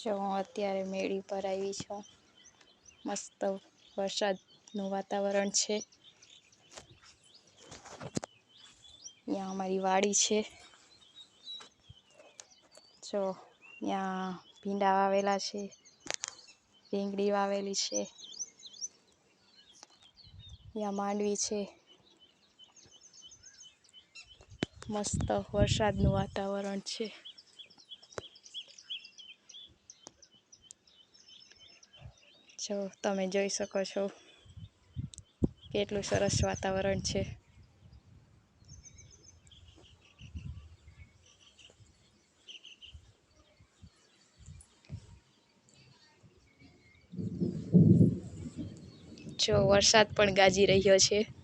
જો હું અત્યારે મેળી પર આવી છું. મસ્ત વરસાદનું વાતાવરણ છે. અહીંયા અમારી વાડી છે. જો ત્યાં ભીંડા વાવેલા છે, રીંગણી વાવેલી છે, ત્યાં માંડવી છે. મસ્ત વરસાદનું વાતાવરણ છે. જો તમે જોઈ શકો છો કેટલું સરસ વાતાવરણ છે. જો વરસાદ પણ ગાજી રહ્યો છે.